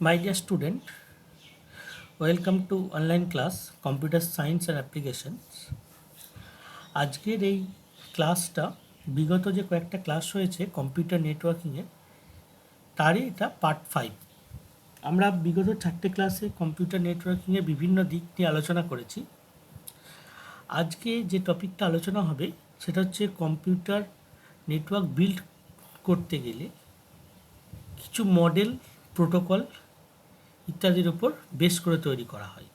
My dear student, welcome to online class Computer Science and Applications. আজকের এই ক্লাসটা বিগত যে কয়েকটা ক্লাস হয়েছে কম্পিউটার নেটওয়ার্কিংয়ে তারই এটা পার্ট 5। আমরা বিগত 4টে ক্লাসে কম্পিউটার নেটওয়ার্কিংয়ে বিভিন্ন দিক নিয়ে আলোচনা করেছি। আজকে যে টপিকটা আলোচনা হবে সেটা হচ্ছে কম্পিউটার নেটওয়ার্ক বিল্ড করতে গেলে কিছু মডেল, প্রোটোকল ইত্যাদির উপর বেস করে তৈরি করা হয়,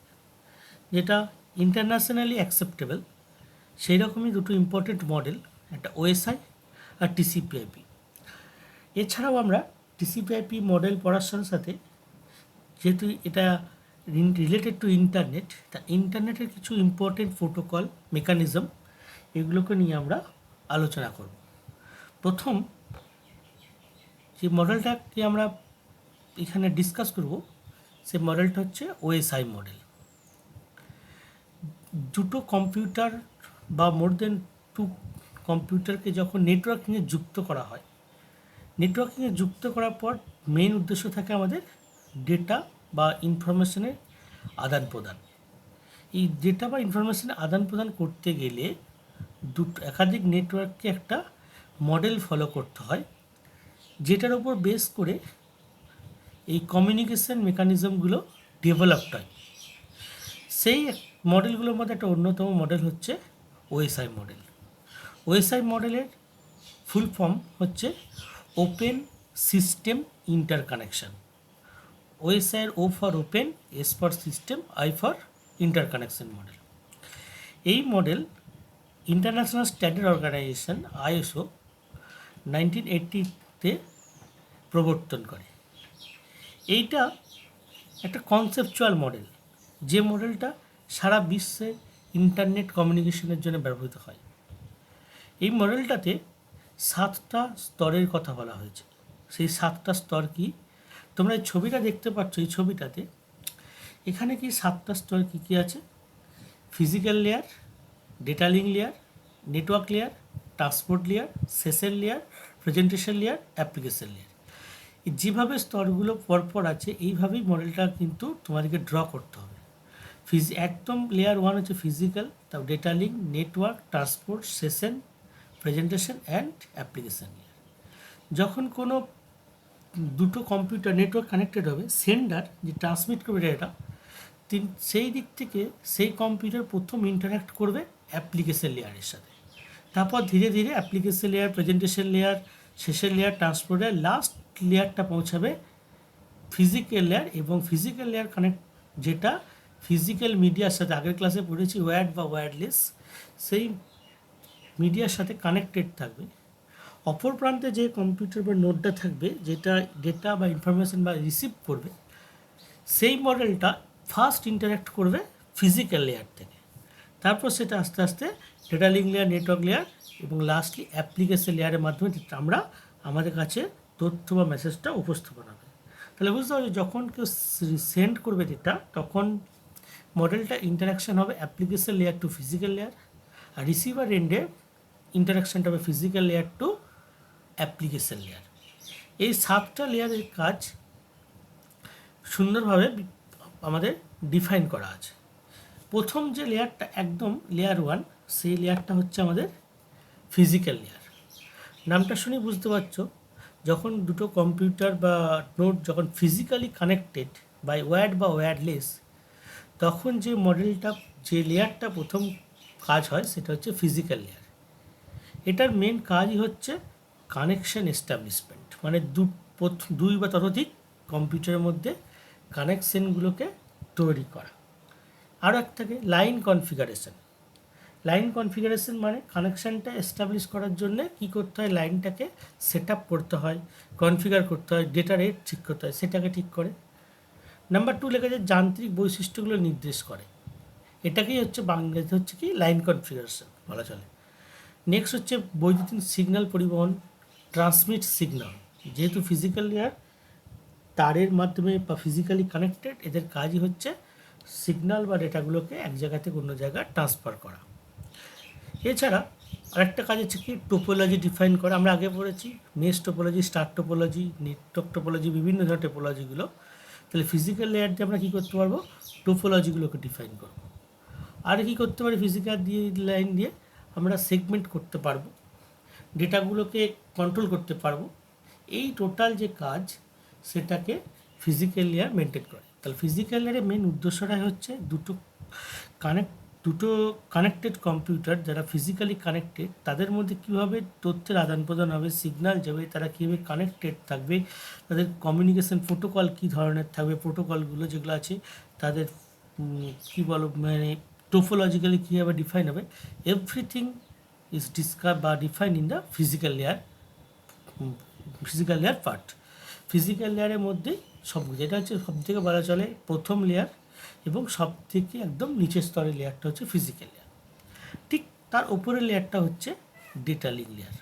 যেটা ইন্টারন্যাশনালি অ্যাকসেপ্টেবল। সেই রকমই দুটো ইম্পর্টেন্ট মডেল, একটা ওএসআই আর টিসিপিআইপি। এছাড়াও আমরা টিসিপিআইপি মডেল পড়ার সাথে সাথে, যেহেতু এটা রিলেটেড টু ইন্টারনেট, তা ইন্টারনেটের কিছু ইম্পর্টেন্ট প্রোটোকল, মেকানিজম, এগুলোকে নিয়ে আমরা আলোচনা করব। প্রথম যে মডেলটাকে আমরা এখানে ডিসকাস করব সেই মডেলটা হচ্ছে ওএসআই মডেল। দুটো কম্পিউটার বা মোর দেন টু কম্পিউটারকে যখন নেটওয়ার্কিংয়ে যুক্ত করা হয়, নেটওয়ার্কিংয়ে যুক্ত করার পর মেইন উদ্দেশ্য থাকে আমাদের ডেটা বা ইনফরমেশনের আদান প্রদান। এই ডেটা বা ইনফরমেশনের আদান প্রদান করতে গেলে একাধিক নেটওয়ার্ককে একটা মডেল ফলো করতে হয়, যেটার উপর বেস করে এই কমিউনিকেশন মেকানিজমগুলো ডেভেলপড হয়। সেই মডেলগুলোর মধ্যে একটা অন্যতম মডেল হচ্ছে ওএসআই মডেল। ওএসআই মডেলের ফুল ফর্ম হচ্ছে ওপেন সিস্টেম ইন্টারকানেকশন। ওএসআই এর O for open, S for system, I for interconnection model. এই model international standard organization ISO 1980-তে প্রবর্তন করে। এইটা একটা কনসেপচুয়াল মডেল, যে মডেলটা সারা বিশ্বে ইন্টারনেট কমিউনিকেশনের জন্য ব্যবহৃত হয়। এই মডেলটাতে 7টা স্তরের কথা বলা হয়েছে। সেই 7টা স্তর কি? তোমরা এই ছবিটা দেখতে পাচ্ছ, এই ছবিটাতে এখানে কি 7টা স্তর কী কী আছে? Physical layer, data link layer, network layer, transport layer, session layer, presentation layer, application layer. যেভাবে স্তরগুলো পরপর আছে এইভাবেই মডেলটা কিন্তু তোমাদেরকে ড্র করতে হবে। একদম লেয়ার 1 হচ্ছে ফিজিক্যাল, তারপর data link, network, transport, session, presentation and application layer. যখন কোনো দুটো কম্পিউটার নেটওয়ার্ক কানেক্টেড হবে, সেন্ডার যে ট্রান্সমিট করবে ডেটা, সেই দিক থেকে সেই কম্পিউটার প্রথম ইন্টারাক্ট করবে অ্যাপ্লিকেশন লেয়ারের সাথে। তারপর ধীরে ধীরে application layer, presentation layer, session layer, transport layer, last লেয়ারটা পৌঁছাবে ফিজিক্যাল লেয়ার। এবং ফিজিক্যাল লেয়ার কানেক্ট, যেটা ফিজিক্যাল মিডিয়ার সাথে, আগের ক্লাসে পড়েছি ওয়্যার্ড বা ওয়্যারলেস, সেই মিডিয়ার সাথে কানেক্টেড থাকবে। অপর প্রান্তে যে কম্পিউটার বা নোটটা থাকবে, যেটা ডেটা বা ইনফরমেশন বা রিসিভ করবে, সেই মডেলটা ফার্স্ট ইন্টারাক্ট করবে ফিজিক্যাল লেয়ার থেকে। তারপর সেটা আস্তে আস্তে data link layer, network layer এবং লাস্টলি অ্যাপ্লিকেশন লেয়ারের মাধ্যমে আমরা আমাদের কাছে তথ্য বা মেসেজটা উপস্থাপন হবে। তাহলে বুঝতে পারছি, যখন কেউ সেন্ড করবে ডেটা, তখন মডেলটা ইন্টারাকশান হবে application layer to physical layer, আর রিসিভার এন্ডে ইন্টারাকশানটা হবে physical layer to application layer. এই 7টা লেয়ারের কাজ সুন্দরভাবে আমাদের ডিফাইন করা আছে। প্রথম যে লেয়ারটা একদম লেয়ার 1, সেই লেয়ারটা হচ্ছে আমাদের ফিজিক্যাল লেয়ার। নামটা শুনে বুঝতে পারছো, যখন দুটো কম্পিউটার বা নোট যখন ফিজিক্যালি কানেক্টেড বাই ওয়্যার্ড বা ওয়্যারলেস, তখন যে মডেলটা, যে লেয়ারটা প্রথম কাজ হয় সেটা হচ্ছে ফিজিক্যাল লেয়ার। এটার মেন কাজই হচ্ছে কানেকশন এস্টাবলিশমেন্ট, মানে দুই বা ততোধিক কম্পিউটারের মধ্যে কানেকশনগুলোকে তৈরি করা। আরও একটাকে লাইন কনফিগারেশন। লাইন কনফিগারেশন মানে কানেকশানটা এস্টাবলিশ করার জন্যে কী করতে হয়, লাইনটাকে সেট আপ করতে হয়, কনফিগার করতে হয়, ডেটা রেট ঠিক করতে হয়, সেটাকে ঠিক করে। নাম্বার 2 লেখা যায় যান্ত্রিক বৈশিষ্ট্যগুলো নির্দেশ করে। এটাকেই হচ্ছে বাংলাতে হচ্ছে কি লাইন কনফিগারেশন বলা চলে। নেক্সট হচ্ছে বৈদ্যুতিন সিগন্যাল পরিবহন, ট্রান্সমিট সিগন্যাল। যেহেতু ফিজিক্যাল লেয়ার তারের মাধ্যমে বা ফিজিক্যালি কানেক্টেড, এদের কাজই হচ্ছে সিগন্যাল বা ডেটাগুলোকে এক জায়গা থেকে অন্য জায়গায় ট্রান্সফার করা। এছাড়া আরেকটা কাজ হচ্ছে কি টোপোলজি ডিফাইন করা। আমরা আগে পড়েছি mesh topology, star topology, network topology, বিভিন্ন ধরনের টোপোলজিগুলো। তাহলে ফিজিক্যাল লেয়ার দিয়ে আমরা কী করতে পারবো, টোপোলজিগুলোকে ডিফাইন করবো। আর কি করতে পারি, ফিজিক্যাল দিয়ে লাইন দিয়ে আমরা সেগমেন্ট করতে পারবো, ডেটাগুলোকে কন্ট্রোল করতে পারবো। এই টোটাল যে কাজ সেটাকে ফিজিক্যাল লেয়ার মেনটেন করে। তাহলে ফিজিক্যাল লেয়ারের মেন উদ্দেশ্যটাই হচ্ছে দুটো কানেক্টেড কম্পিউটার যারা ফিজিক্যালি কানেক্টেড তাদের মধ্যে কীভাবে তথ্যের আদান প্রদান হবে, সিগন্যাল যাবে, তারা কীভাবে কানেক্টেড থাকবে, তাদের কমিউনিকেশন প্রোটোকল কী ধরনের থাকবে, প্রোটোকলগুলো যেগুলো আছে তাদের কী বলো মানে টোপোলজিক্যালি কীভাবে ডিফাইন হবে, এভরিথিং ইজ ডিসকাস বা define in the physical layer part. Physical লেয়ারের মধ্যেই সব কিছু, এটা হচ্ছে সব থেকে বলা চলে প্রথম লেয়ার এবং সব থেকে একদম নিচের স্তরের লেয়ারটা হচ্ছে ফিজিক্যাল লেয়ার। ঠিক তার উপরের লেয়ারটা হচ্ছে ডেটা লিঙ্ক লেয়ার।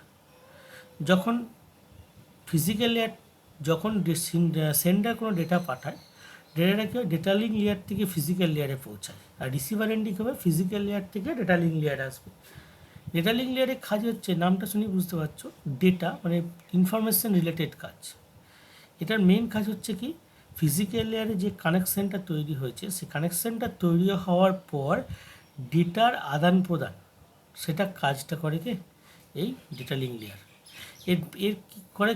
যখন ফিজিক্যাল লেয়ার যখন সেন্ডার কোনো ডেটা পাঠায়, ডেটাটা কী হয় ডেটা লিঙ্ক লেয়ার থেকে ফিজিক্যাল লেয়ারে পৌঁছায়, আর রিসিভার এন্ডিং হবে ফিজিক্যাল লেয়ার থেকে ডেটা লিঙ্ক লেয়ারে আসবে। ডেটা লিঙ্ক লেয়ারের কাজ হচ্ছে, নামটা শুনে বুঝতে পারছো, ডেটা মানে ইনফরমেশন রিলেটেড কাজ। এটার মেন কাজ হচ্ছে কি, ফিজিক্যাল লেয়ারে যে কানেকশানটা তৈরি হয়েছে সেই কানেকশানটা তৈরি হওয়ার পর ডেটার আদান প্রদান, সেটা কাজটা করে কে, এই ডেটা লিঙ্ক লেয়ার। এর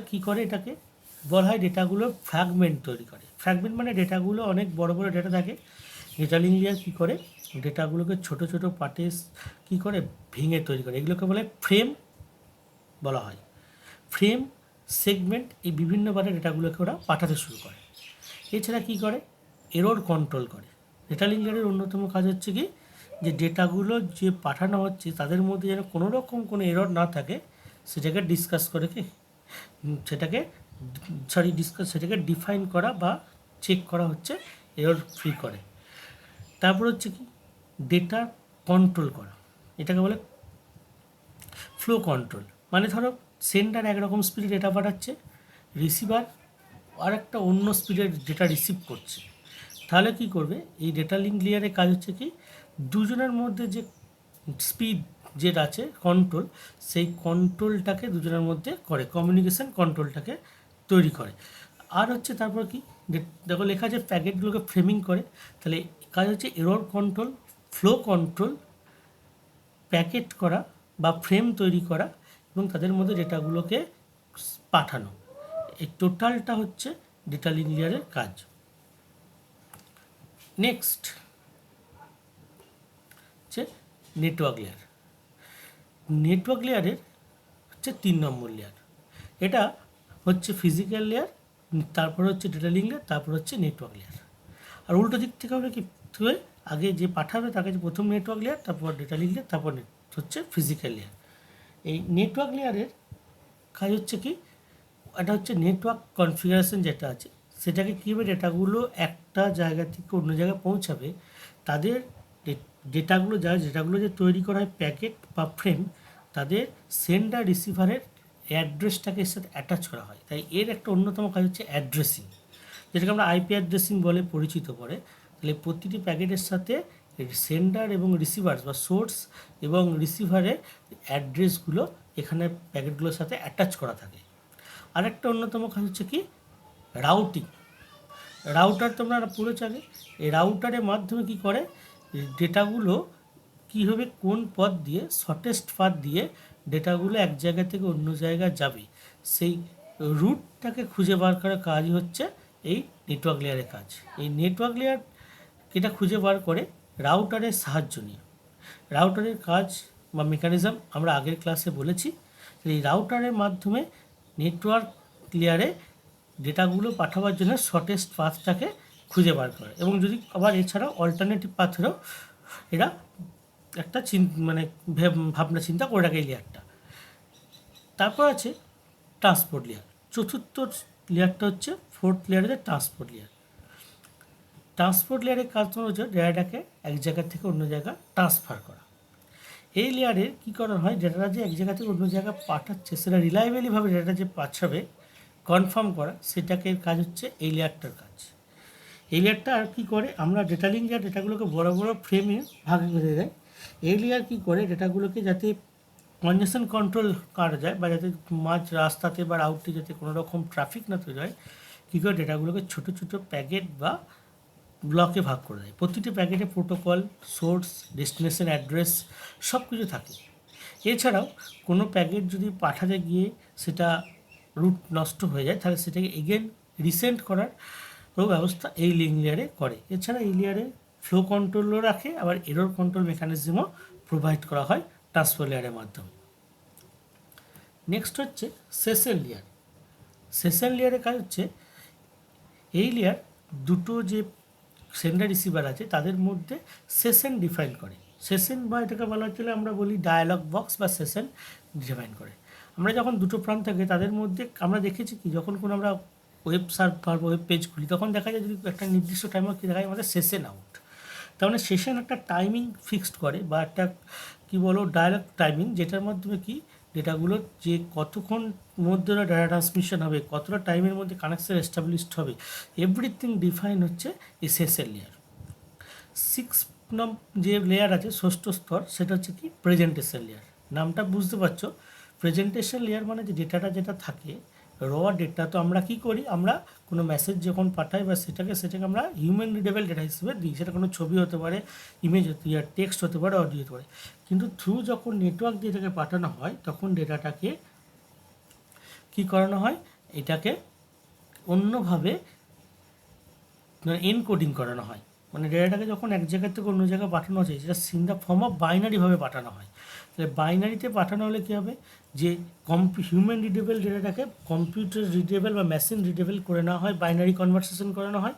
কী করে এটাকে বলা হয় ডেটাগুলো ফ্র্যাগমেন্ট তৈরি করে। ফ্র্যাগমেন্ট মানে ডেটাগুলো অনেক বড় বড় ডেটা থাকে, ডেটা লিঙ্ক লেয়ার কী করে ডেটাগুলোকে ছোট ছোট পার্টে কী করে ভেঙে তৈরি করে, এগুলোকে বলে ফ্রেম বলা হয়। ফ্রেম, সেগমেন্ট, এই বিভিন্নভাবে ডেটাগুলোকে ওরা পাঠাতে শুরু করে। এছাড়া কী করে, এরর কন্ট্রোল করে। ডেটা লিঙ্ক লেয়ারের অন্যতম কাজ হচ্ছে কি, যে ডেটাগুলো যে পাঠানো হচ্ছে তাদের মধ্যে যেন কোনো রকম কোনো এরর না থাকে সেটাকে ডিসকাস করে কি সেটাকে ডিফাইন করা বা চেক করা হচ্ছে, এরর ফ্রি করে। তারপর হচ্ছে কি, ডেটা কন্ট্রোল করা, এটাকে বলে ফ্লো কন্ট্রোল। মানে ধরো সেন্ডার একরকম স্পিডে ডেটা পাঠাচ্ছে, রিসিভার আর একটা অন্য স্পিডের ডেটা রিসিভ করছে, তাহলে কি করবে, এই ডেটা লিঙ্ক লেয়ারের কাজ হচ্ছে কি, দুজনের মধ্যে যে স্পিড যেটা আছে কন্ট্রোল, সেই কন্ট্রোলটাকে দুজনের মধ্যে করে, কমিউনিকেশন কন্ট্রোলটাকে তৈরি করে। আর হচ্ছে তারপর কি, দেখো লেখা আছে প্যাকেটগুলোকে ফ্রেমিং করে, তাহলে কাজ হচ্ছে error control, flow control, packet করা বা ফ্রেম তৈরি করা এবং তাদের মধ্যে ডেটাগুলোকে পাঠানো। এই টোটালটা হচ্ছে ডেটা লিঙ্ক লেয়ারের কাজ। নেক্সট হচ্ছে নেটওয়ার্ক লেয়ার। নেটওয়ার্ক লেয়ারের হচ্ছে 3 নম্বর লেয়ার। এটা হচ্ছে ফিজিক্যাল লেয়ার, তারপর হচ্ছে ডেটা লিঙ্ক লেয়ার, তারপর হচ্ছে নেটওয়ার্ক লেয়ার। আর উল্টো দিক থেকে হবে কি, আগে যে পাঠাবে তাকে প্রথম নেটওয়ার্ক লেয়ার, তারপর ডেটা লিঙ্ক লেয়ার, তারপর হচ্ছে ফিজিক্যাল লেয়ার। এই নেটওয়ার্ক লেয়ারের কাজ হচ্ছে কি, এটা হচ্ছে নেটওয়ার্ক কনফিগারেশন যেটা আছে সেটাকে কীভাবে ডেটাগুলো একটা জায়গা থেকে অন্য জায়গায় পৌঁছাবে, তাদের ডেটাগুলো যে তৈরি করা হয় প্যাকেট বা ফ্রেম, তাদের সেন্ডার রিসিভারের অ্যাড্রেসটাকে এর সাথে অ্যাটাচ করা হয়। তাই এর একটা অন্যতম কাজ হচ্ছে অ্যাড্রেসিং, যেটাকে আমরা আইপি অ্যাড্রেসিং বলে পরিচিত করে। তাহলে প্রতিটি প্যাকেটের সাথে সেন্ডার এবং রিসিভার বা সোর্স এবং রিসিভারের অ্যাড্রেসগুলো এখানে প্যাকেটগুলোর সাথে অ্যাটাচ করা থাকে। আরেকটা অন্যতম কাজ হচ্ছে কি, রাউটিং। রাউটার তোমরা পুরো জানে, এই রাউটারের মাধ্যমে কি করে ডেটাগুলো কীভাবে কোন পথ দিয়ে, শর্টেস্ট পাথ দিয়ে ডেটাগুলো এক জায়গা থেকে অন্য জায়গায় যাবে, সেই রুটটাকে খুঁজে বার করার কাজই হচ্ছে এই নেটওয়ার্ক লেয়ারের কাজ। এই নেটওয়ার্ক লেয়ার এটা খুঁজে বার করে রাউটারের সাহায্য নিয়ে। রাউটারের কাজ বা মেকানিজম আমরা আগের ক্লাসে বলেছি। এই রাউটারের মাধ্যমে নেটওয়ার্ক লেয়ারে ডেটাগুলো পাঠাবার জন্য শর্টেস্ট পাথটাকে খুঁজে বার করে, এবং যদি আবার এছাড়াও অল্টারনেটিভ পাথেরও এরা একটা ভাবনা চিন্তা করে রাখে এই লেয়ারটা। তারপর আছে ট্রান্সপোর্ট লেয়ার। চতুর্থ লেয়ারটা হচ্ছে ফোর্থ লেয়ার, হচ্ছে ট্রান্সপোর্ট লেয়ার। ট্রান্সপোর্ট লেয়ারের কাজ হচ্ছে ডেটাটাকে এক জায়গা থেকে অন্য জায়গা ট্রান্সফার করা। এই লেয়ারে কী করা হয়, ডেটাটা যে এক জায়গা থেকে অন্য জায়গায় পাঠাচ্ছে সেটা রিলায়েবলিভাবে ডেটা যে পাঠাবে কনফার্ম করা, সেটাকে কাজ হচ্ছে এই লেয়ারটার কাজ। এই লেয়ারটা আর কী করে, আমরা ডেটা লিঙ্ক লেয়ার ডেটাগুলোকে বড় বড় ফ্রেমে ভাগে বেঁধে দেয়। এই লেয়ার কী করে ডেটাগুলোকে যাতে কনজেশন কন্ট্রোল করা যায় বা যাতে মাঝ রাস্তাতে বা রাউটে যাতে কোনো রকম ট্রাফিক না তৈরি হয়, কী করে ডেটাগুলোকে ছোটো ছোটো প্যাকেট বা ব্লকে ভাগ করে দেয়। প্রতিটি প্যাকেটে প্রোটোকল, সোর্স, ডেস্টিনেশন অ্যাড্রেস সব কিছু থাকে। এছাড়াও কোনো প্যাকেট যদি পাঠাতে গিয়ে সেটা রুট নষ্ট হয়ে যায়, তাহলে সেটাকে এগেন রিসেন্ড করার ব্যবস্থা এই লিঙ্ক লেয়ারে করে। এছাড়া এই লেয়ারে ফ্লো কন্ট্রোলও রাখে, আবার এরর কন্ট্রোল মেকানিজমও প্রোভাইড করা হয় ট্রান্সফার লেয়ারের মাধ্যমে। নেক্সট হচ্ছে সেশন লেয়ার। সেশন লেয়ারের কাজ হচ্ছে এই লেয়ার দুটো যে সেন্ডার রিসিভার আছে তাদের মধ্যে সেশন ডিফাইন করে। সেশন বা এটাকে বলা হচ্ছিল আমরা বলি ডায়ালগ বক্স বা সেশন ডিফাইন করে। আমরা যখন দুটো প্রান্ত থাকে তাদের মধ্যে আমরা দেখেছি কি, যখন কোনো আমরা ওয়েব সার্ভার বা ওয়েব পেজ খুলি তখন দেখা যায় যদি একটা নির্দিষ্ট টাইমে কী দেখা যায় আমাদের সেশন আউট। তার মানে সেশন একটা টাইমিং ফিক্সড করে বা একটা কী বলো ডায়ালগ টাইমিং, যেটার মাধ্যমে কি ডেটাগুলো যে কতক্ষণ মধ্যে ডাটা ট্রান্সমিশন হবে, কতটা টাইমের মধ্যে কানেকশন এস্টাবলিশড হবে, এভরিথিং ডিফাইন হচ্ছে এই সেশন লেয়ার। 6 যে লেয়ার আছে, ষষ্ঠ স্তর, সেটা হচ্ছে কি প্রেজেন্টেশন লেয়ার। নামটা বুঝতে পারছো, প্রেজেন্টেশন লেয়ার মানে যে ডেটাটা যেটা থাকে র ডেটা, তো আমরা কি করি, আমরা কোনো মেসেজ যখন পাঠাই বা সেটাকে আমরা হিউম্যান রিডেবল ডেটা হিসেবে দিই। সেটা কোনো ছবি হতে পারে, ইমেজ হতে পারে, টেক্সট হতে পারে, অডিও হতে পারে। কিন্তু থ্রু যখন নেটওয়ার্ক দিয়ে এটাকে পাঠানো হয় তখন ডেটাটাকে কী করানো হয়, এটাকে অন্যভাবে এনকোডিং করানো হয়। মানে ডেটাটাকে যখন এক জায়গা থেকে অন্য জায়গায় পাঠানো হচ্ছে সেটা ইন দ্য ফর্ম অফ বাইনারিভাবে পাঠানো হয়। তাহলে বাইনারিতে পাঠানো হলে কী হবে, যে হিউম্যান রিডেবল ডেটাটাকে কম্পিউটার রিডেবল বা মেশিন রিডেবল করে নেওয়া হয়, বাইনারি কনভারসেশন করানো হয়,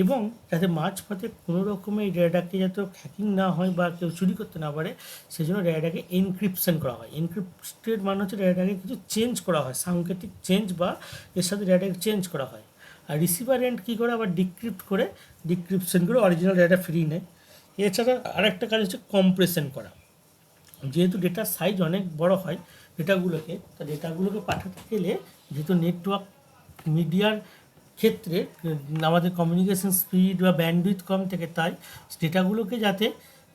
এবং যাতে মাঝপথে কোনো রকমের এই ডেটাকে যাতে হ্যাকিং না হয় বা কেউ চুরি করতে না পারে সেই জন্য ডেটাটাকে এনক্রিপশন করা হয়। এনক্রিপ্টেড মানে হচ্ছে ডেটাটাকে কিছু চেঞ্জ করা হয়, সাংকেতিক চেঞ্জ বা এর সাথে ডেটাকে চেঞ্জ করা হয়। আর রিসিভার এন্ড কী করে, আবার ডিক্রিপশন করে অরিজিনাল ডেটা ফিরিয়ে নেয়। এছাড়া আরেকটা কাজ হচ্ছে কম্প্রেশন করা। যেহেতু ডেটার সাইজ অনেক বড় হয় ডেটাগুলোকে পাঠাতে গেলে, যেহেতু নেটওয়ার্ক মিডিয়ার ক্ষেত্রে আমাদের কমিউনিকেশন স্পিড বা ব্যান্ডউইথ কম থাকে, তাই ডেটাগুলোকে যাতে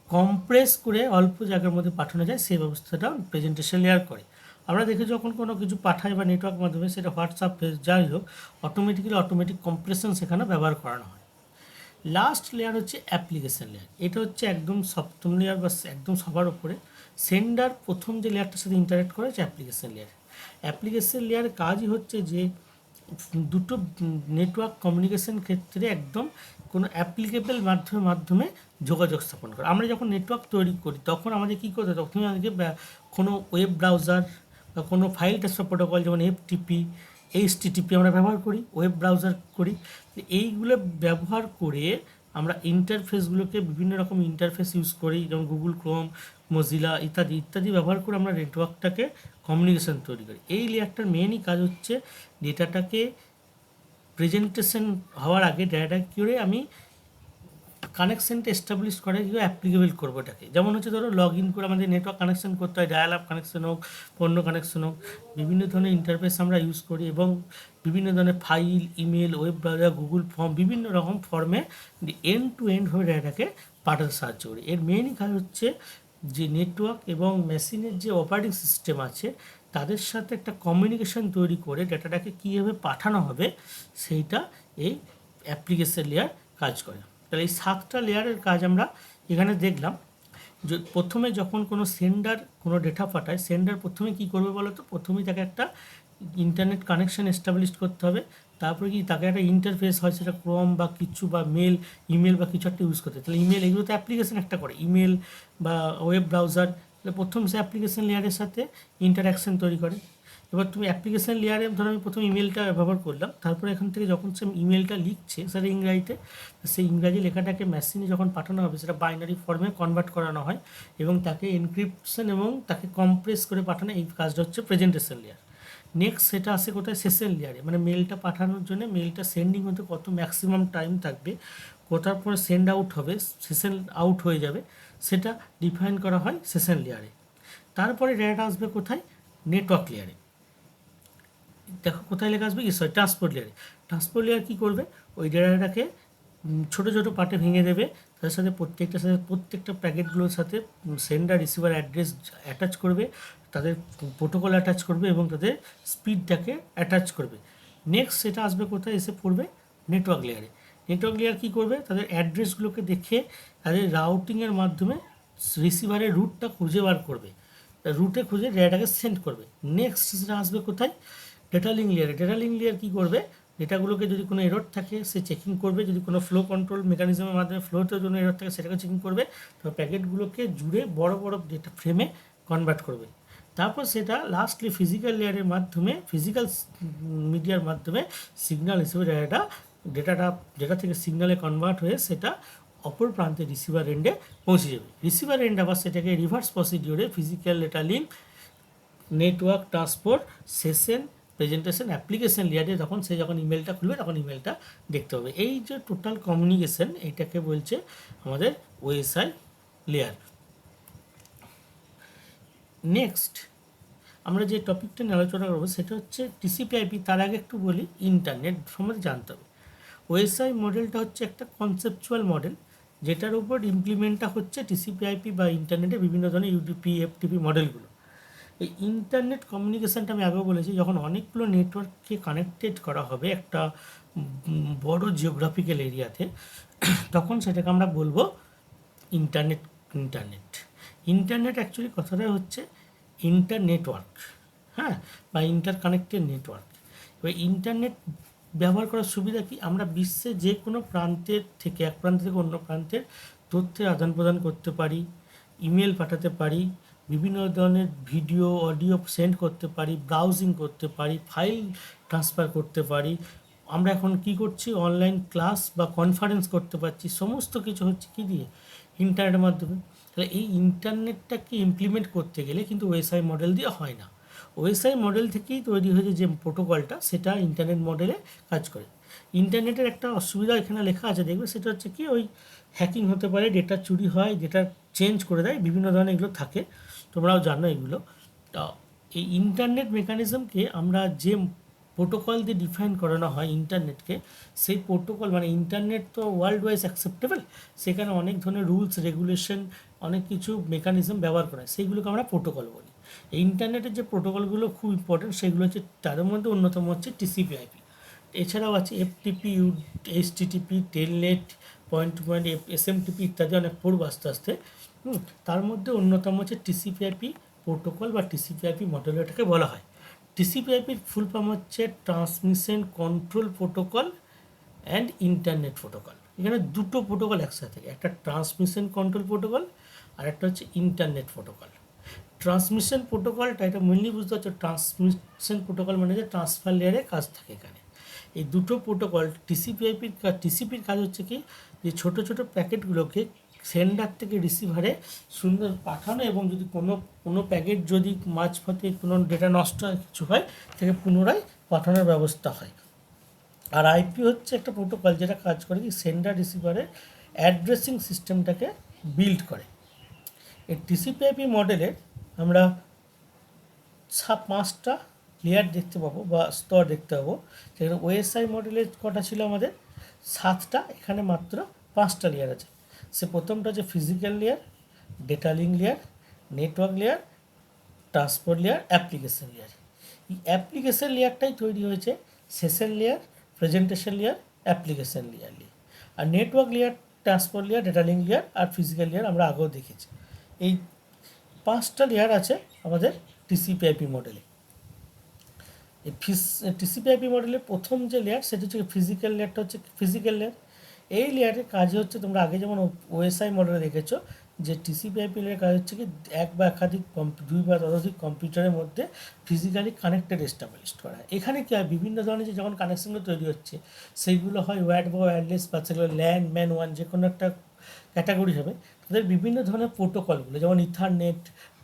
কম্প্রেস করে অল্প জায়গার মধ্যে পাঠানো যায় সেই ব্যবস্থাটা প্রেজেন্টেশন লেয়ার করে। আমরা দেখি যখন কোনো কিছু পাঠাই বা নেটওয়ার্ক মাধ্যমে, সেটা হোয়াটসঅ্যাপ, যাই হোক, অটোমেটিক কম্প্রেশন সেখানে ব্যবহার করানো হয়। লাস্ট লেয়ার হচ্ছে অ্যাপ্লিকেশন লেয়ার। এটা হচ্ছে একদম সপ্তম লেয়ার বা একদম সবার উপরে। সেন্ডার প্রথম যে লেয়ারটার সাথে ইন্টারেক্ট করে হচ্ছে অ্যাপ্লিকেশন লেয়ার। অ্যাপ্লিকেশন লেয়ারের কাজই হচ্ছে যে দুটো নেটওয়ার্ক কমিউনিকেশন ক্ষেত্রে একদম কোনো অ্যাপ্লিকেবল মাধ্যমে যোগাযোগ স্থাপন করা। আমরা যখন নেটওয়ার্ক তৈরি করি তখন আমাদের কী করতে হয়, তখন আমাদেরকে কোনো ওয়েব ব্রাউজার বা কোনো ফাইল ট্রান্সফার প্রোটোকল যেমন এফটিপি, এইচটিটিপি আমরা ব্যবহার করি, ওয়েব ব্রাউজার করি। এইগুলো ব্যবহার করে আমরা ইন্টারফেসগুলোকে বিভিন্ন রকম ইন্টারফেস ইউজ করি, যেমন গুগল ক্রোম, মজিলা ইত্যাদি ব্যবহার করে আমরা নেটওয়ার্কটাকে কমিউনিকেশন তৈরি করি। এই লেয়ারটার মেনই কাজ হচ্ছে ডেটাটাকে প্রেজেন্টেশন হওয়ার আগে ডেটাটাকে কী করে আমি কানেকশানটা এস্টাবলিশ করে কীভাবে অ্যাপ্লিকেবল করবো এটাকে। যেমন হচ্ছে ধরো লগ ইন করে আমাদের নেটওয়ার্ক কানেকশন করতে হয়, ডায়াল আপ কানেকশন হোক, পণ্য কানেকশন হোক, বিভিন্ন ধরনের ইন্টারফেস আমরা ইউজ করি, এবং বিভিন্ন ধরনের file, email, web browser, Google form, বিভিন্ন রকম ফর্মে এন্ড টু এন্ডভাবে ডেটাটাকে পাঠাতে সাহায্য করি। এর মেইনই কাজ হচ্ছে যে নেটওয়ার্ক এবং মেশিনের যে অপারেটিং সিস্টেম আছে তাদের সাথে একটা কমিউনিকেশন তৈরি করে ডেটাটাকে কীভাবে পাঠানো হবে সেইটা এই অ্যাপ্লিকেশন লেয়ার কাজ করে। তাহলে এই 7টা লেয়ারের কাজ আমরা এখানে দেখলাম। প্রথমে যখন কোনো সেন্ডার কোনো ডেটা পাঠায়, সেন্ডার প্রথমে কী করবে বলো তো, প্রথমেই তাকে একটা ইন্টারনেট কানেকশন এস্টাবলিশ করতে হবে। তারপরে কি তাকে একটা ইন্টারফেস হয়, সেটা ক্রোম বা কিছু বা ইমেল বা কিছু একটা ইউজ করতে। তাহলে ইমেল, এগুলো তো অ্যাপ্লিকেশন একটা করে, ইমেল বা ওয়েব ব্রাউজার। তাহলে প্রথম সে অ্যাপ্লিকেশন লেয়ারের সাথে ইন্টারাকশন তৈরি করে। এবার তুমি অ্যাপ্লিকেশন লেয়ারে ধরো আমি প্রথমে ইমেলটা ব্যবহার করলাম, তারপরে এখান থেকে যখন সে ইমেলটা লিখছে সেটা ইংরাজিতে, সেই ইংরাজি লেখাটাকে মেশিনে যখন পাঠানো হবে সেটা বাইনারি ফর্মে কনভার্ট করানো হয় এবং তাকে এনক্রিপশন এবং তাকে কম্প্রেস করে পাঠানো, এই কাজটা হচ্ছে প্রেজেন্টেশন লেয়ার। নেক্সট সেটা আসে কোথায়, সেশন লেয়ারে, মানে মেলটা পাঠানোর জন্য মেলটা সেন্ডিং হতে কত ম্যাক্সিমাম টাইম থাকবে, কোথার পরে সেন্ড আউট হবে, সেশন আউট হয়ে যাবে, সেটা ডিফাইন করা হয় সেশন লেয়ারে। তারপরে ডেটা আসবে কোথায়, নেটওয়ার্ক লেয়ারে। দেখো কোথায় লেখা আসবে, ট্রান্সপোর্ট লেয়ারে। ট্রান্সপোর্ট লেয়ার কী করবে, ওই ডেটাটাকে ছোটো ছোটো পার্টে ভেঙে দেবে, তাদের সাথে প্রত্যেকটা প্যাকেটগুলোর সাথে সেন্ডার রিসিভার অ্যাড্রেস অ্যাটাচ করবে, তাদের প্রোটোকল অ্যাটাচ করবে এবং তাদের স্পিডটাকে অ্যাটাচ করবে। নেক্সট সেটা আসবে কোথায়, এসে পড়বে নেটওয়ার্ক লেয়ারে। নেটওয়ার্ক লেয়ার কী করবে, তাদের অ্যাড্রেসগুলোকে দেখে তাদের রাউটিংয়ের মাধ্যমে রিসিভারের রুটটা খুঁজে বার করবে, রুটে খুঁজে ডেটাটাকে সেন্ড করবে। নেক্সট সেটা আসবে কোথায়, ডেটা লিঙ্ক লেয়ারে। ডেটা লিঙ্ক লেয়ার কী করবে, ডেটাগুলোকে যদি কোনো এরর থাকে সে চেকিং করবে, যদি কোনো ফ্লো কন্ট্রোল মেকানিজমের মাধ্যমে ফ্লোতে জন্য এরর থাকে সেটাকে চেকিং করবে, তো প্যাকেটগুলোকে জুড়ে বড় বড় ডেটা ফ্রেমে কনভার্ট করবে। তারপর সেটা লাস্টলি ফিজিক্যাল লেয়ারের মাধ্যমে, ফিজিক্যাল মিডিয়ার মাধ্যমে সিগন্যাল হিসেবে ডেটা থেকে সিগন্যালে কনভার্ট হয়ে সেটা অপর প্রান্তে রিসিভার এন্ডে পৌঁছে যাবে। রিসিভার এন্ড আবার সেটাকে রিভার্স প্রসিডিওরে physical data link, network transport, session, presentation, application লেয়ারে যখন ইমেলটা খুলবে তখন ইমেলটা দেখতে হবে। এই যে টোটাল কমিউনিকেশন, এইটাকে বলছে আমাদের ওএসআই লেয়ার। নেক্সট আমরা যে টপিকটা নিয়ে আলোচনা করবো সেটা হচ্ছে টিসিপি/আইপি। তার আগে একটু বলি ইন্টারনেট সম্বন্ধে জানতে হবে। ওএসআই মডেলটা হচ্ছে একটা কনসেপচুয়াল মডেল, যেটার উপর ইমপ্লিমেন্টটা হচ্ছে টিসিপি/আইপি বা ইন্টারনেটের বিভিন্ন ধরনের ইউডিপি, এফটিপি মডেলগুলো। এই ইন্টারনেট কমিউনিকেশানটা আমি আগেও বলেছি, যখন অনেকগুলো নেটওয়ার্ককে কানেক্টেড করা হবে একটা বড় জিওগ্রাফিক্যাল এরিয়াতে, তখন সেটাকে আমরা বলবো ইন্টারনেট। ইন্টারনেট ইন্টারনেট অ্যাকচুয়ালি কথাটা হচ্ছে ইন্টারনেটওয়ার্ক, হ্যাঁ, বা ইন্টারকানেক্টেড নেটওয়ার্ক। এবার ইন্টারনেট ব্যবহার করার সুবিধা কি, আমরা বিশ্বের যে কোনো প্রান্তের থেকে, এক প্রান্ত থেকে অন্য প্রান্তের তথ্যের আদান প্রদান করতে পারি, ইমেল পাঠাতে পারি, বিভিন্ন ধরনের ভিডিও অডিও সেন্ড করতে পারি, ব্রাউজিং করতে পারি, ফাইল ট্রান্সফার করতে পারি। আমরা এখন কি করছি, অনলাইন ক্লাস বা কনফারেন্স করতে পারছি, সমস্ত কিছু হচ্ছে কি দিয়ে, ইন্টারনেটের মাধ্যমে। তাহলে এই ইন্টারনেটটাকে ইমপ্লিমেন্ট করতে গেলে কিন্তু ওএসআই মডেল দিয়ে হয় না। ওএসআই মডেল থেকেই তৈরি হয়েছে যে প্রোটোকলটা, সেটা ইন্টারনেট মডেলে কাজ করে। ইন্টারনেটের একটা অসুবিধা এখানে লেখা আছে, দেখবে, সেটা হচ্ছে কি, ওই হ্যাকিং হতে পারে, ডেটা চুরি হয়, ডেটা চেঞ্জ করে দেয়, বিভিন্ন ধরনের এগুলো থাকে, তোমরাও জানো এগুলো। তা এই ইন্টারনেট মেকানিজমকে আমরা যে প্রোটোকল দিয়ে ডিফাইন করানো হয় ইন্টারনেটকে, সেই প্রোটোকল মানে ইন্টারনেট তো ওয়ার্ল্ড ওয়াইজ অ্যাকসেপ্টেবল, সেখানে অনেক ধরনের রুলস রেগুলেশন, অনেক কিছু মেকানিজম ব্যবহার করা হয়, সেইগুলোকে আমরা প্রোটোকল বলি। এই ইন্টারনেটের যে প্রোটোকলগুলো খুব ইম্পর্টেন্ট, সেগুলো হচ্ছে, তার মধ্যে অন্যতম হচ্ছে টিসিপি/আইপি। এছাড়াও আছে FTP, HTTP, telnet, point to point, SMTP ইত্যাদি অনেক পড়ব আস্তে আস্তে। তার মধ্যে অন্যতম হচ্ছে টিসিপি/আইপি প্রোটোকল বা টিসিপি/আইপি মডেল এটাকে বলা হয়। টিসিপি/আইপির ফুল ফর্ম হচ্ছে transmission control protocol and internet protocol. এখানে দুটো প্রোটোকল একসাথে, একটা ট্রান্সমিশন কন্ট্রোল প্রোটোকল আর একটা হচ্ছে ইন্টারনেট প্রোটোকল। ট্রান্সমিশন প্রোটোকলটা, এটা মেনলি বুঝতে হচ্ছে, ট্রান্সমিশন প্রোটোকল মানে যে ট্রান্সফার লেয়ারে কাজ থাকে এখানে। এই দুটো প্রোটোকল টিসিপির কাজ হচ্ছে কি, যে ছোটো ছোটো প্যাকেটগুলোকে সেন্ডার থেকে রিসিভারে সুন্দর পাঠানো, এবং যদি কোনো প্যাকেট যদি মাঝপথে কোনো ডেটা নষ্ট হয়, কিছু হয়, থেকে পুনরায় পাঠানোর ব্যবস্থা হয়। আর আইপি হচ্ছে একটা প্রোটোকল যেটা কাজ করে কি, সেন্ডার রিসিভারের অ্যাড্রেসিং সিস্টেমটাকে বিল্ড করে। এই টিসিপি/আইপি মডেলে আমরা 5টা লেয়ার দেখতে পাবো বা স্তর দেখতে পাবো। সেখানে ওএসআই মডেলের কটা ছিল আমাদের 7টা, এখানে মাত্র 5টা লেয়ার আছে। সে প্রথমটা হচ্ছে physical layer, data link layer, network layer, transport layer, application layer. এই অ্যাপ্লিকেশন লেয়ারটাই তৈরি হয়েছে session layer, presentation layer, application layer নিয়ে। আর network layer, transport layer, data link layer আর ফিজিক্যাল লেয়ার আমরা আগেও দেখেছি। এই 5টা লেয়ার আছে আমাদের টিসিপি/আইপি মডেলে। এই টিসিপি/আইপি মডেলের প্রথম যে লেয়ার, সেটা হচ্ছে ফিজিক্যাল লেয়ারটা, হচ্ছে ফিজিক্যাল লেয়ার। এই লেয়ারের কাজ হচ্ছে, তোমরা আগে যেমন ওএসআই মডেলে দেখেছো, যে টিসিপি/আইপি লেয়ারের কাজ হচ্ছে কি, এক বা একাধিক দুই বা ততোধিক কম্পিউটারের মধ্যে ফিজিক্যালি কানেক্টেড এস্টাবলিশ করা হয়। এখানে কি হয়, বিভিন্ন ধরনের যে যখন কানেকশনগুলো তৈরি হচ্ছে, সেইগুলো হয় ওয়্যার্ড বা ওয়্যারলেস, বা সেগুলো ল্যান, ম্যান ওয়ান, যে কোনো একটা ক্যাটাগরি হবে। তাদের বিভিন্ন ধরনের প্রোটোকলগুলো, যেমন ইথারনেট,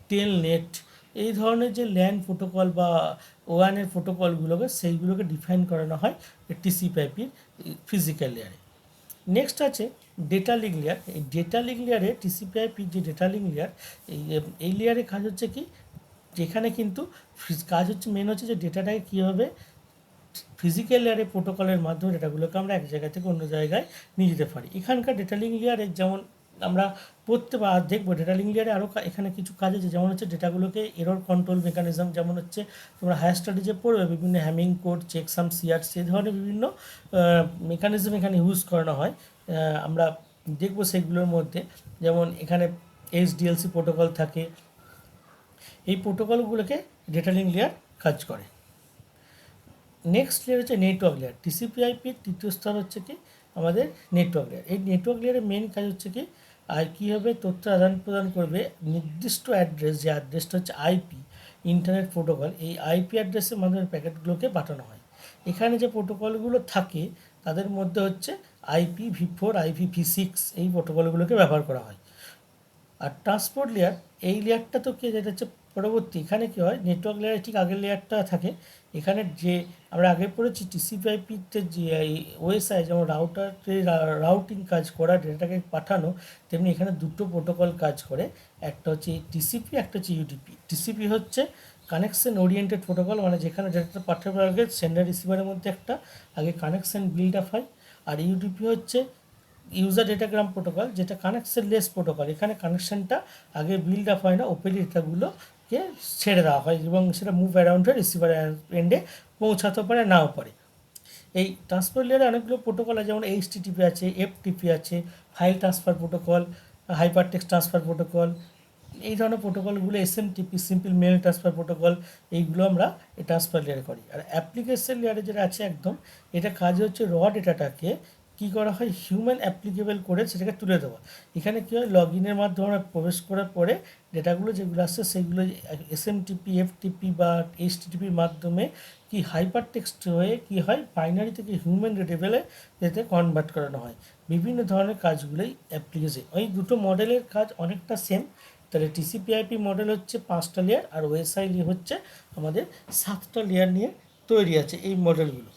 টেলনেট, এই ধরনের যে ল্যান প্রোটোকল বা ওয়ানের প্রোটোকলগুলোকে, সেইগুলোকে ডিফাইন করানো হয় টিসিপি/আইপির ফিজিক্যাল লেয়ারে। নেক্সট আছে ডেটা লিঙ্ক লেয়ার। এই ডেটা লিঙ্ক লেয়ারে টিসিপি/আইপির যে ডেটা লিঙ্ক লেয়ার, এই লেয়ারে কাজ হচ্ছে কি, যেখানে কিন্তু কাজ হচ্ছে মেন হচ্ছে যে ডেটাটাকে কীভাবে ফিজিক্যাল লেয়ারে প্রোটোকলের মাধ্যমে ডেটাগুলোকে আমরা এক জায়গা থেকে অন্য জায়গায় নিয়ে যেতে পারি। এখানকার ডেটা লিঙ্ক লেয়ারে যেমন আমরা পড়তে বা দেখবো ডেটা লিঙ্ক লেয়ারে আরও এখানে কিছু কাজ আছে, যেমন হচ্ছে ডেটাগুলোকে এরর কন্ট্রোল মেকানিজম, যেমন হচ্ছে তোমরা হায়ার স্টাডিজে পড়বে বিভিন্ন হ্যামিং কোড, চেকসাম, সিআরসি এই ধরনের বিভিন্ন মেকানিজম এখানে ইউজ করানো হয়। আমরা দেখবো সেগুলোর মধ্যে, যেমন এখানে এইচডিএলসি প্রোটোকল থাকে। এই প্রোটোকলগুলোকে ডেটা লিঙ্ক লেয়ার কাজ করে। নেক্সট লেয়ার হচ্ছে নেটওয়ার্ক লেয়ার। টিসিপি/আইপির তৃতীয় স্তর হচ্ছে কি আমাদের নেটওয়ার্ক লেয়ার। এই নেটওয়ার্ক লেয়ারের মেন কাজ হচ্ছে কি আর কীভাবে তথ্য আদান প্রদান করবে নির্দিষ্ট অ্যাড্রেস, যে অ্যাড্রেসটা হচ্ছে আইপি ইন্টারনেট প্রোটোকল, এই আইপি অ্যাড্রেসের মাধ্যমে প্যাকেটগুলোকে পাঠানো হয়। এখানে যে প্রোটোকলগুলো থাকে তাদের মধ্যে হচ্ছে IPv4, IPv6 এই প্রোটোকলগুলোকে ব্যবহার করা হয়। আর ট্রান্সপোর্ট লেয়ার, এই লেয়ারটা তো কি যেটা হচ্ছে পরবর্তী, এখানে কি হয় নেটওয়ার্ক লেয়ারে ঠিক আগের লেয়ারটা থাকে। এখানে যে আমরা আগে পড়েছি টিসিপি/আইপিতে যে ওএসআই যেমন রাউটিং কাজ করা, ডেটাটাকে পাঠানো, তেমনি এখানে দুটো প্রোটোকল কাজ করে। একটা হচ্ছে টিসিপি, একটা হচ্ছে ইউডিপি। টিসিপি হচ্ছে কানেকশন ওরিয়েন্টেড প্রোটোকল, মানে যেখানে ডেটাটা পাঠাবার আগে সেন্ডার রিসিভারের মধ্যে একটা আগে কানেকশন বিল্ড আপ হয়। আর ইউডিপি হচ্ছে ইউজার ডেটাগ্রাম প্রোটোকল, যেটা কানেকশন লেস প্রোটোকল। এখানে কানেকশনটা আগে বিল্ড আপ হয় না, ওপেনলি ডেটাগুলোকে ছেড়ে দেওয়া হয় এবং সেটা মুভ অ্যারাউন্ড হয়ে রিসিভার এন্ডে পৌঁছাতে পারে নাও পারে। এই ট্রান্সপোর্ট লেয়ারে অনেকগুলো প্রোটোকল আছে, যেমন এইচটিটিপি আছে, এফটিপি আছে, file transfer protocol, hyper text transfer protocol, এই ধরনের প্রোটোকলগুলো SMTP, simple mail transfer protocol, এইগুলো আমরা এই ট্রান্সফার লেয়ারে করি। আর অ্যাপ্লিকেশন লেয়ারে যেটা আছে একদম, এটা কাজ হচ্ছে র ডেটাটাকে কী করা হয় হিউম্যান অ্যাপ্লিকেবল করে সেটাকে তুলে দেওয়া। এখানে কী হয় লগ ইনের মাধ্যমে আমরা প্রবেশ করার পরে ডেটাগুলো যেগুলো আসছে সেগুলো এসএমটিপি, এফটিপি বা এইচটিটিপির মাধ্যমে কি হাইপার টেক্সট হয়ে কী হয় বাইনারি থেকে হিউম্যান রিডেবলে যাতে কনভার্ট করানো হয়। বিভিন্ন ধরনের কাজগুলোই অ্যাপ্লিকেশন, ওই দুটো মডেলের কাজ অনেকটা সেম। তাহলে টিসিপি/আইপি মডেল হচ্ছে 5টা লেয়ার, আর ওএসআই হচ্ছে আমাদের 7টা লেয়ার নিয়ে তৈরি আছে এই মডেলগুলো।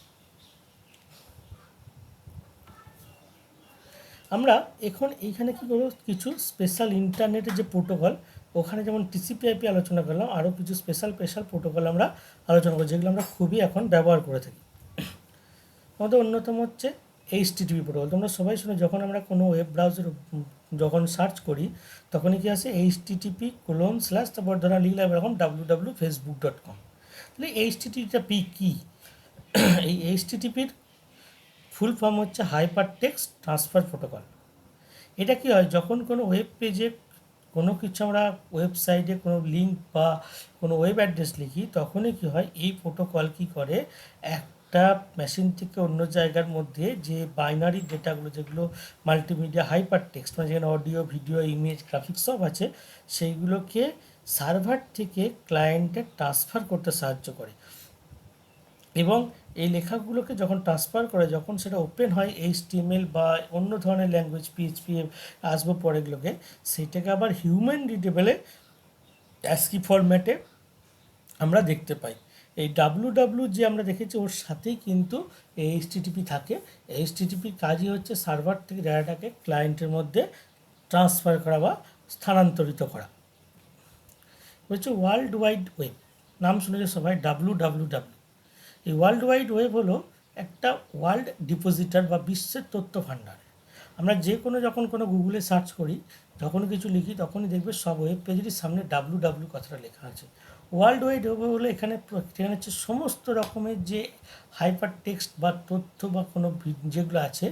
আমরা এখন এইখানে কী করব, কিছু স্পেশাল ইন্টারনেটের যে প্রোটোকল, ওখানে যেমন টিসিপি/আইপি আলোচনা করলাম, আরও কিছু স্পেশাল প্রোটোকল আমরা আলোচনা করব, যেগুলো আমরা খুবই এখন ব্যবহার করে থাকি। আমাদের অন্যতম হচ্ছে এইচটিটিপি প্রোটোকল। তোমরা সবাই শুনে, যখন আমরা কোনো ওয়েব ব্রাউজার যখন সার্চ করি তখনই কি আসে http:/, তারপর ধরা লিখলাম এরকম www.facebook.com। তাহলে এইচটিটিপি কী? এই এইচটিটিপির ফুল ফর্ম হচ্ছে হাইপার টেক্সট ট্রান্সফার প্রোটোকল। এটা কি হয় যখন কোনো ওয়েব পেজে কোনো কিছু আমরা ওয়েবসাইটে কোনো লিঙ্ক বা কোনো ওয়েব অ্যাড্রেস লিখি, তখনই কি হয় এই প্রোটোকল কি করে একটা মেশিন থেকে অন্য জায়গার মধ্যে যে বাইনারি ডেটাগুলো, যেগুলো মাল্টিমিডিয়া হাইপার টেক্সট, মানে যেখানে অডিও, ভিডিও, ইমেজ, গ্রাফিক্স সব আছে, সেইগুলোকে সার্ভার থেকে ক্লায়েন্টে ট্রান্সফার করতে সাহায্য করে। এবং এই লেখাগুলোকে যখন ট্রান্সফার করে, যখন সেটা ওপেন হয় HTML বা অন্য ধরনের ল্যাঙ্গুয়েজ, PHP আসবো পরেগুলোকে, সেটাকে আবার হিউম্যান রিডেবলে অ্যাসকি ফরম্যাটে আমরা দেখতে পাই। এই www যে আমরা দেখেছি ওর সাথেই কিন্তু HTTP থাকে। HTTPর কাজই হচ্ছে সার্ভার থেকে ডেটাটাকে ক্লায়েন্টের মধ্যে ট্রান্সফার করা বা স্থানান্তরিত করা। হচ্ছে ওয়ার্ল্ড ওয়াইড ওয়েব, নাম শুনেছে সবাই www। এই ওয়ার্ল্ড ওয়াইড ওয়েব হলো একটা ওয়ার্ল্ড ডিপোজিটার বা বিশ্বের তথ্য ভাণ্ডার। আমরা যে কোনো যখন কোনো গুগলে সার্চ করি, যখন কিছু লিখি, তখনই দেখবে সব ওয়েব পেজেরই সামনে www কথাটা লেখা আছে। ওয়ার্ল্ড ওয়াইড ওয়েব হলো এখানে হচ্ছে সমস্ত রকমের যে হাইপার টেক্সট বা তথ্য বা কোনো যেগুলো আছে,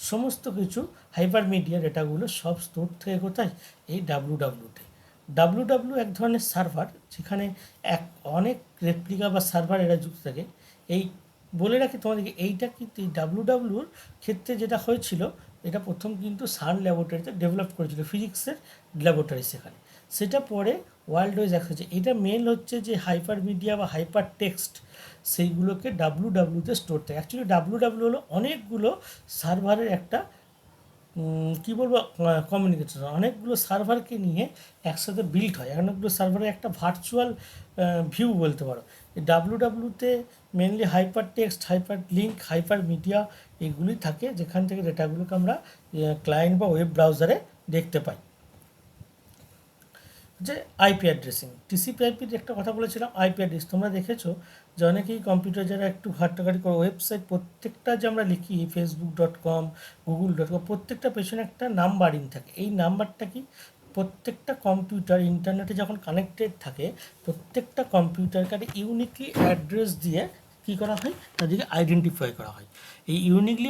সমস্ত কিছু হাইপার মিডিয়া ডেটাগুলো সব স্টোর থেকে কোথায়, এই www-তে। www এক ধরনের সার্ভার, যেখানে অনেক রেপ্লিকা বা সার্ভার এরা যুক্ত থাকে। এই বলে রাখি তোমাদেরকে, এইটা কিন্তু এই wwwর ক্ষেত্রে যেটা হয়েছিল, এটা প্রথম কিন্তু সান ল্যাবরেটরিতে ডেভেলপ করেছিল, ফিজিক্সের ল্যাবরেটরি সেখানে। সেটা পরে ওয়ার্ল্ড ওয়াইড দেখা হচ্ছে। এটা মেন হচ্ছে যে হাইপার মিডিয়া বা হাইপার টেক্সট, সেইগুলোকে www-তে স্টোর থাকে। অ্যাকচুয়ালি www হলো অনেকগুলো সার্ভারের একটা কী বলবো কমিউনিকেশন, অনেকগুলো সার্ভারকে নিয়ে একসাথে বিল্ড হয়, অনেকগুলো সার্ভারের একটা ভার্চুয়াল ভিউ বলতে পারো। এই www-তে mainly hyper text, hyper link, hyper media এগুলি থাকে, যেখান থেকে ডেটাগুলোকে আমরা ক্লায়েন্ট বা ওয়েব ব্রাউজারে দেখতে পাই। যে আইপি অ্যাড্রেসিং, টিসিপি/আইপির একটা কথা বলেছিলাম, আইপি অ্যাড্রেস তোমরা দেখেছো যে অনেকেই কম্পিউটার যারা একটু ঘাটাঘাটি করে ওয়েবসাইট প্রত্যেকটা যে আমরা লিখি facebook.com, google.com, প্রত্যেকটা পেছনে একটা নাম্বার ইন থাকে। এই নাম্বারটা কি প্রত্যেকটা কম্পিউটার ইন্টারনেটে যখন কানেক্টেড থাকে প্রত্যেকটা কম্পিউটারকে একটা ইউনিকলি অ্যাড্রেস দিয়ে কী করা হয়, তাদেরকে আইডেন্টিফাই করা হয়। এই ইউনিকলি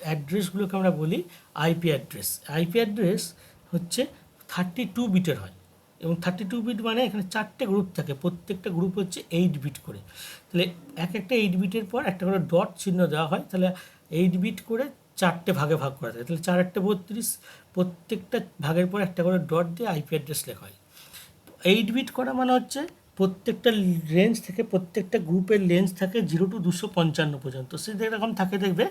অ্যাড্রেসগুলোকে আমরা বলি আইপি অ্যাড্রেস। আইপি অ্যাড্রেস হচ্ছে 32 বিটের হয়, এবং 32 বিট মানে এখানে 4টে গ্রুপ থাকে, প্রত্যেকটা গ্রুপ হচ্ছে 8 বিট করে। তাহলে এক একটা 8 বিটের পর একটা করে ডট চিহ্ন দেওয়া হয়, তাহলে 8 বিট করে 4টে ভাগে ভাগ করা থাকে, তাহলে 4 8 32, প্রত্যেকটা ভাগের পর একটা করে ডট দিয়ে আইপি অ্যাড্রেস লেখা হয়। 8 বিট করা মানে হচ্ছে প্রত্যেকটা রেঞ্জ থেকে, প্রত্যেকটা গ্রুপের রেঞ্জ থাকে 0 to 255 পর্যন্ত। সেটা এরকম থাকে, দেখবে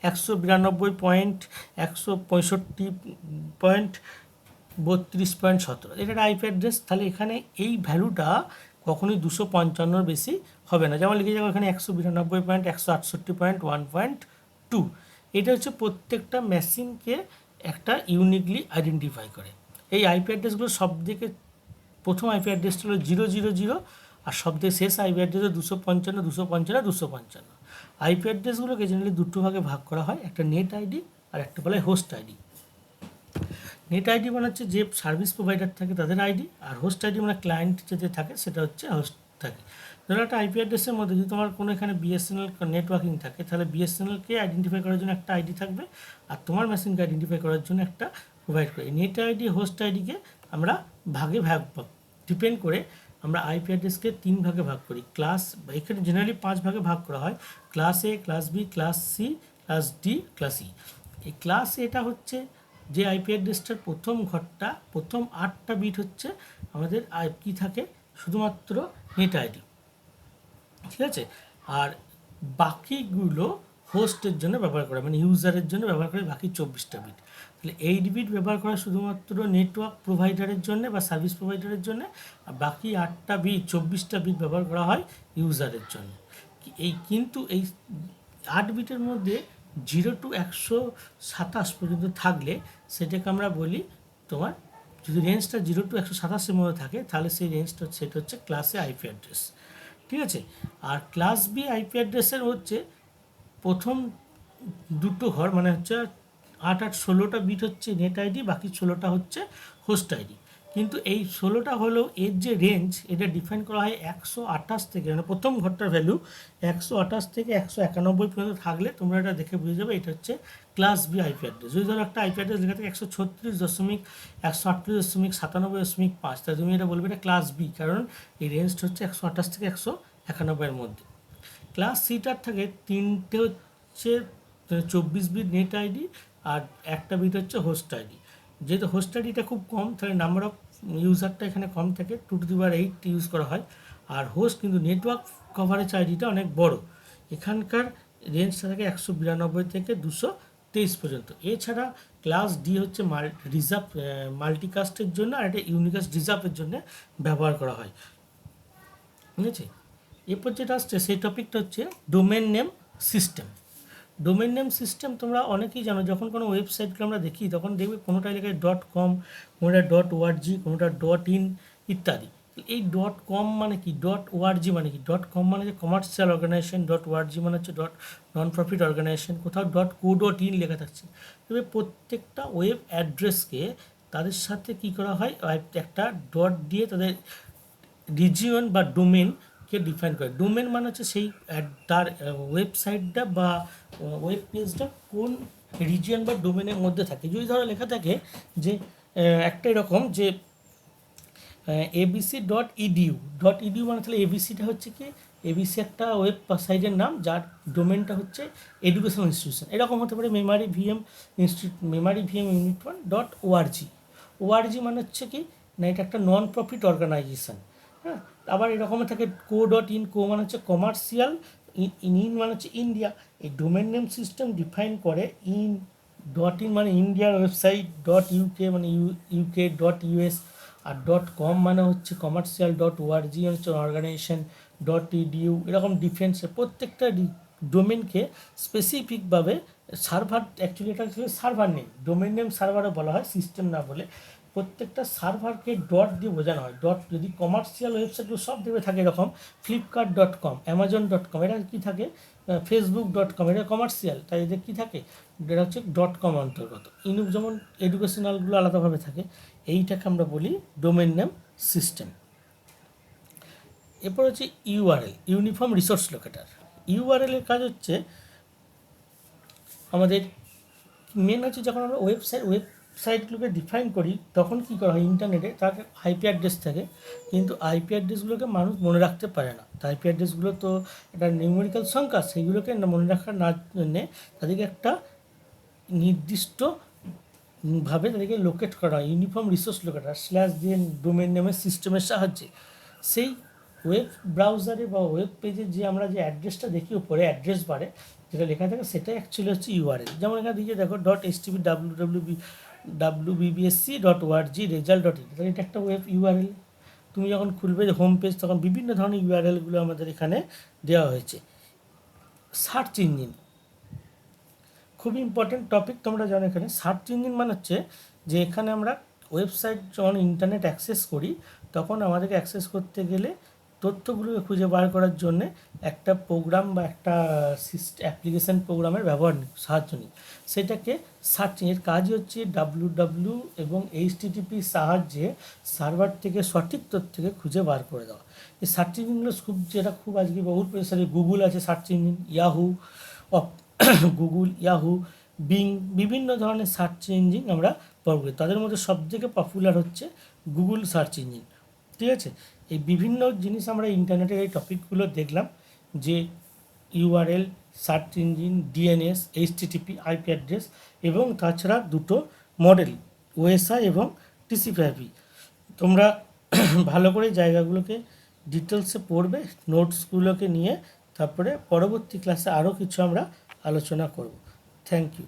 192.165.32.17, এটা একটা আইপি অ্যাড্রেস। তাহলে এখানে এই ভ্যালুটা কখনোই 255 বেশি হবে না। যেমন লিখে যাবো এখানে 192.168.1.2, এটা হচ্ছে প্রত্যেকটা মেশিনকে একটা ইউনিকলি আইডেন্টিফাই করে। এই আইপি অ্যাড্রেসগুলো সব থেকে প্রথম আইপি অ্যাড্রেসটা হলো 000, আর সবথেকে শেষ আইপি অ্যাড্রেস 255.255.255। আইপি অ্যাড্রেসগুলোকে জেনারেলি দুটো ভাগে ভাগ করা হয়, একটা নেট আইডি আর একটা বলা হয় হোস্ট আইডি। নেট আইডি মানে হচ্ছে যে সার্ভিস প্রোভাইডার থাকে তাদের আইডি, আর হোস্ট আইডি মানে ক্লায়েন্ট যে থাকে সেটা হচ্ছে হোস্ট থাকে। ধরো একটা আইপি অ্যাড্রেসের মধ্যে যদি তোমার কোনো এখানে বিএসএনএল নেটওয়ার্কিং থাকে, তাহলে বিএসএনএলকে আইডেন্টিফাই করার জন্য একটা আইডি থাকবে, আর তোমার মেশিনকে আইডেন্টিফাই করার জন্য একটা প্রোভাইড করে। নেট আইডি হোস্ট আইডিকে আমরা ভাগে ভাগ ডিপেন্ড করে আমরা আইপি অ্যাড্রেসকে 3 ভাগে ভাগ করি। ক্লাস, এখানে জেনারেলি 5 ভাগে ভাগ করা হয়, class A, class B, class C, class D, class E. এই ক্লাস এটা হচ্ছে যে আইপি অ্যাড্রেসটার প্রথম ঘরটা, প্রথম 8টা বিট হচ্ছে আমাদের কি থাকে, শুধুমাত্র নেট আইডি, ঠিক আছে। আর বাকিগুলো হোস্টের জন্য ব্যবহার করে, মানে ইউজারের জন্য ব্যবহার করে বাকি 24টা বিট। তাহলে 8 বিট ব্যবহার করা শুধুমাত্র নেটওয়ার্ক প্রোভাইডারের জন্য বা সার্ভিস প্রোভাইডারের জন্য, আর বাকি 8টা বিট 24টা বিট ব্যবহার করা হয় ইউজারের জন্য। কিন্তু এই 8 বিটের মধ্যে 0 to 127 পর্যন্ত থাকলে সেটাকে আমরা বলি তোমার, যদি রেঞ্জটা 0 to 127-এর মধ্যে থাকে তাহলে সেই রেঞ্জটা সেটা হচ্ছে ক্লাসে আইপি অ্যাড্রেস, ঠিক আছে। আর ক্লাস বি আইপি অ্যাড্রেসের হচ্ছে প্রথম দুটো ঘর, মানে হচ্ছে 8 8 16টা বিট হচ্ছে নেট আইডি, বাকি 16টা হচ্ছে হোস্ট আইডি। কিন্তু এই 16টা হলো এর যে রেঞ্জ, এটা ডিফাইন করা হয় 128 থেকে, মানে প্রথম ঘরটার ভ্যালু 128 থেকে 191 পর্যন্ত থাকলে তোমরা এটা দেখে বুঝে যাবে এটা হচ্ছে ক্লাস বি আইপি অ্যাড্রেস। যদি ধরো একটা আইপি অ্যাড্রেস লেখা থাকে 136.138.97.5, তাহলে তুমি এটা বলবে এটা ক্লাস বি, কারণ এই রেঞ্জটা হচ্ছে 128 থেকে 191-এর মধ্যে। ক্লাস সিটার থাকে 3টে হচ্ছে 24 বিট নেট আইডি, আর একটা বিট হচ্ছে হোস্ট আইডি। যেহেতু হোস্ট আইডিটা খুব কম, তাহলে নাম্বার অফ ইউজারটা এখানে কম থাকে, 2 to the power 8 ইউজ করা হয়। আর হোস্ট কিন্তু নেটওয়ার্ক কভারেজ আইডিটা অনেক বড়, এখানকার রেঞ্জটা থাকে 192 থেকে 223 পর্যন্ত। এছাড়া ক্লাস ডি হচ্ছে রিজার্ভ মাল্টিকাস্টের জন্য, আর এটা ইউনিকাস্ট রিজার্ভের জন্য ব্যবহার করা হয়, ঠিক আছে। এরপর যেটা আসছে সেই টপিকটা হচ্ছে domain name system. Domain name system তোমরা অনেকেই জানো, যখন কোনো ওয়েবসাইটগুলো আমরা দেখি তখন দেখবে কোনোটা লেখা .com, কোনোটা .org, কোনোটা .in ইত্যাদি। এই .com মানে কি, .org মানে কি, .com মানে হচ্ছে কমার্শিয়াল অর্গানাইজেশন, .org মানে হচ্ছে নন প্রফিট অর্গানাইজেশন, কোথাও .co.in লেখা থাকছে। তবে প্রত্যেকটা ওয়েব অ্যাড্রেসকে তাদের সাথে কি করা হয়, একটা ডট দিয়ে তাদের রিজিয়ন বা ডোমেনকে ডিফাইন করে। ডোমেন মানে হচ্ছে সেই তার ওয়েবসাইটটা বা ওয়েব পেজটা কোন রিজিয়ন বা ডোমেনের মধ্যে থাকে। যদি ধরো লেখা থাকে যে একটা এরকম যে abc.edu মানে, তাহলে এবিসিটা হচ্ছে কি, এবিসি একটা ওয়েব সাইটের নাম যার ডোমেনটা হচ্ছে এডুকেশনাল ইনস্টিটিউশন। এরকম হতে পারে Memari VM unit 1.org। ORG মানে হচ্ছে কি না, এটা একটা নন প্রফিট অর্গানাইজেশন, হ্যাঁ। আবার এরকম থাকে .co.in, কো মানে হচ্ছে কমার্শিয়াল, ইন মানে হচ্ছে ইন্ডিয়া। এই ডোমেন নেম সিস্টেম ডিফাইন করে .in মানে ইন্ডিয়ার ওয়েবসাইট, .uk মানে ইউকে, .us, আর .com মানে হচ্ছে কমার্শিয়াল, .org হচ্ছে অর্গানাইজেশন, .edu এরকম ডিফেন্সের প্রত্যেকটা ডোমেনকে স্পেসিফিকভাবে সার্ভার, অ্যাকচুয়ালি এটা হচ্ছে সার্ভার নেম, ডোমেন নেম সার্ভারও বলা হয়, সিস্টেম না বলে। প্রত্যেকটা সার্ভারকে ডট দিয়ে বোঝানো হয়। ডট যদি কমার্শিয়াল ওয়েবসাইটগুলো সব দেবে থাকে এরকম flipkart.com, amazon.com, এটা কী থাকে facebook.com, এটা কমার্শিয়াল, তাই এদের কী থাকে, এটা হচ্ছে .com অন্তর্গত। যেমন এডুকেশনালগুলো আলাদাভাবে থাকে, এইটাকে আমরা বলি ডোমেন নেম সিস্টেম। এরপর হচ্ছে ইউআরএল, ইউনিফর্ম রিসোর্স লোকেটার। ইউআরএলের কাজ হচ্ছে আমাদের মেন হচ্ছে যখন আমরা ওয়েবসাইটগুলোকে ডিফাইন করি তখন কী করা হয়, ইন্টারনেটে তার আইপি অ্যাড্রেস থাকে, কিন্তু আইপি অ্যাড্রেসগুলোকে মানুষ মনে রাখতে পারে না। তো আইপি অ্যাড্রেসগুলো তো একটা নিউমেরিক্যাল সংখ্যা, সেইগুলোকে মনে রাখার না জন্যে তাদেরকে একটা নির্দিষ্ট ভাবে তাদেরকে লোকেট করা হয়, ইউনিফর্ম রিসোর্স লোকেটার স্ল্যাশ দিয়ে ডোমেন নেমের সিস্টেমের সাহায্যে। সেই ওয়েব ব্রাউজারে বা ওয়েব পেজে যে আমরা যে অ্যাড্রেসটা দেখি উপরে অ্যাড্রেস বারে যেটা লেখা থাকে সেটাই অ্যাকচুয়ালি হচ্ছে ইউআরএল। যেমন এখানে দিকে দেখো .htp www.wrbc.org result.in, এটা একটা ওয়েব ইউআরএল। তুমি যখন খুলবে হোম পেজ তখন বিভিন্ন ধরনের ইউআরএলগুলো আমাদের এখানে দেওয়া হয়েছে। সার্চ ইঞ্জিন খুব ইম্পর্টেন্ট টপিক, তোমরা জানো। এখানে সার্চ ইঞ্জিন মানে হচ্ছে যে এখানে আমরা ওয়েবসাইট যখন ইন্টারনেট অ্যাক্সেস করি তখন আমাদেরকে অ্যাক্সেস করতে গেলে তথ্যগুলোকে খুঁজে বার করার জন্যে একটা প্রোগ্রাম বা একটা অ্যাপ্লিকেশান প্রোগ্রামের সাহায্য নিই, সেটাকে সার্চ। এর কাজই হচ্ছে ডাব্লিউ এবং এইচটিটিপি সাহায্যে সার্ভার থেকে সঠিক তথ্যকে খুঁজে বার করে দেওয়া। এই সার্চ ইঞ্জিনগুলো খুব আজকে বহুল প্রসারী। গুগল আছে search engine, Google, Yahoo, being, বিভিন্ন ধরনের সার্চ ইঞ্জিন আমরা ব্যবহার করি। তাদের মধ্যে সবথেকে পপুলার হচ্ছে গুগল সার্চ ইঞ্জিন। ঠিক আছে, এই বিভিন্ন জিনিস আমরা ইন্টারনেটের এই টপিকগুলো দেখলাম, যে URL, search engine, DNS, HTTP, IP address, এবং তাছাড়া দুটো মডেল ওএসআই এবং টিসিপি। তোমরা ভালো করে জায়গাগুলোকে ডিটেলসে পড়বে, নোটসগুলোকে নিয়ে, তারপরে পরবর্তী ক্লাসে আরও কিছু আমরা আলোচনা করব। Thank you.